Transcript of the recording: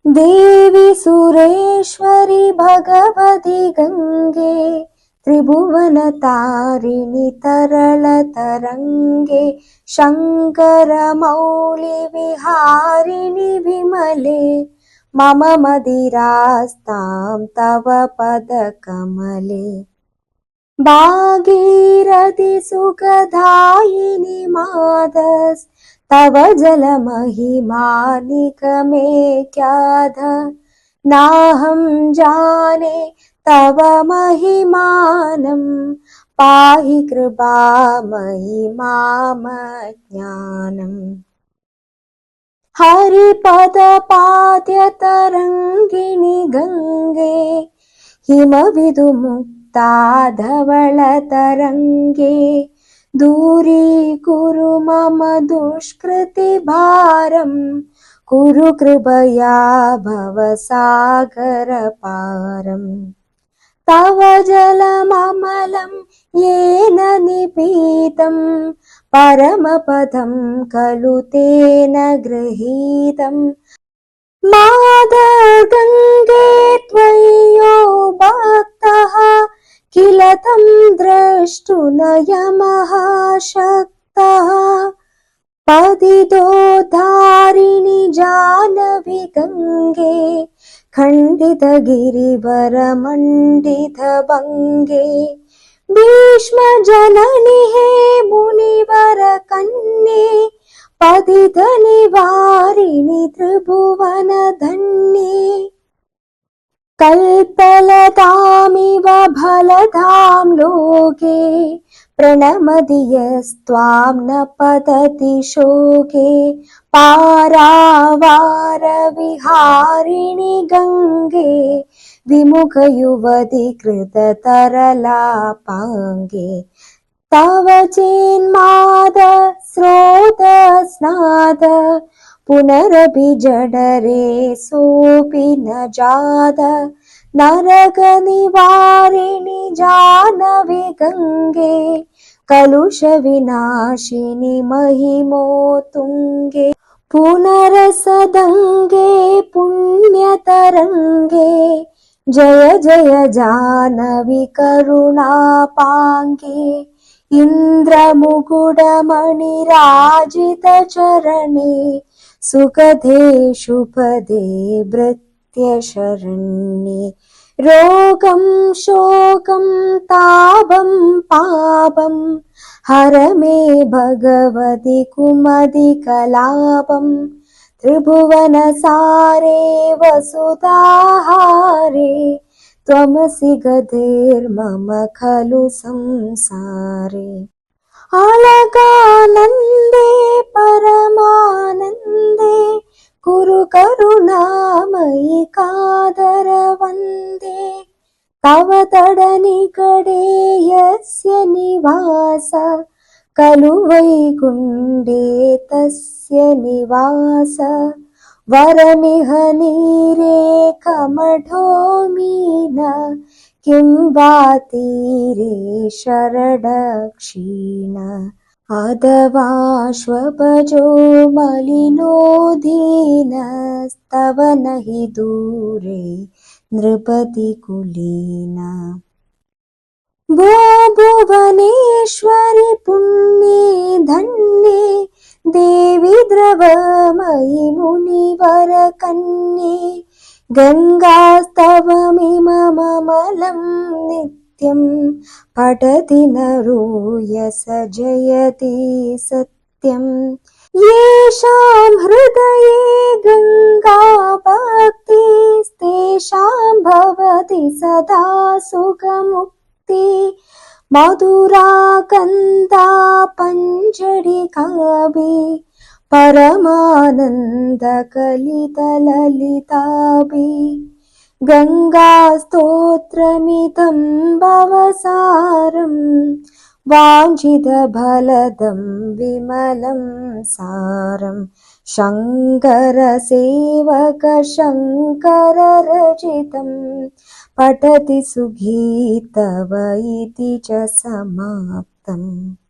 देवी सुरेश्वरि भगवति गंगे त्रिभुवनतारिणि तरलतरङ्गे शङ्करमौळि विहारिणि विमले मम मदिरास्तां तव पदकमले भागीरथि सुखदायिनि मादस्तव जलमहिमा निगमेख्यात नाहं जाने तव महिमानं पाहि कृपामयि मामज्ञानम् हरिपदपाद्यतरङ्गिणि गङ्गे हिमविदुमुक्ता धवलतरङ्गे दूरीकुरु मम दुष्कृतिभारं कुरु कृपया भवसागरपारम् तव जलममलं येन निपीतं परमपदं खलु तेन गृहीतं मादगङ्गे त्वय्यो भक्तः किल तं द्रष्टुनयमः शक्तः पतितोद्धारिणि जानवि गङ्गे खण्डितगिरिवरमण्डितभङ्गे भीष्मजननि हे मुनिवरकन्ये पतितनिवारिणि त्रिभुवनधन्ये कल्पलतामिव फलदां लोके प्रणमति यस्त्वां न पतति शोके पारावारविहारिणि गङ्गे विमुखयुवति कृततरलापाङ्गे तव चेन्माद स्रोतस्नाद पुनरपि जठरे सोऽपि न जात नरकनिवारिणि जानवि गङ्गे कलुषविनाशिनि महिमोत्तुङ्गे पुनरसदङ्गे पुण्यतरङ्गे जय जय जानवि करुणापाङ्गे इन्द्रमुकुटमणिराजितचरणे सुखदे शुभदे भृत्यशरण्ये रोगं शोकं तापं पापं हर मे भगवति कुमतिकलापं त्रिभुवनसारे वसुधाहारे त्वमसि गतिर्मम खलु संसारे अलकानन्दे परमानन्दे कुरु करुणामयि कादरवन्दे तव तडनिकटे यस्य निवास खलु वैकुण्ठे तस्य निवास वरमिह नीरेकमठो मीन किं वा तीरे शरदक्षिण अथवा श्वपजो मलिनो दीनस्तव न हि दूरे नृपतिकुलीन भो भुवनेश्वरि पुण्ये धन्ये देवी द्रवमयि मुनिवरकन्ये गङ्गास्तवमिममलं नित्यं पठति नरो यस जयति सत्यं येषां हृदये गङ्गा भक्तिस्तेषां भवति सदा सुखमुक्ति मधुराकन्दा पञ्चडिकाभि परमानन्दकलितललिताभि गङ्गास्तोत्रमिदं भवसारं वाञ्छितफलदं विमलं सारं शङ्करसेवक शङ्कररचितं पठति सुगीतव इति च समाप्तम्।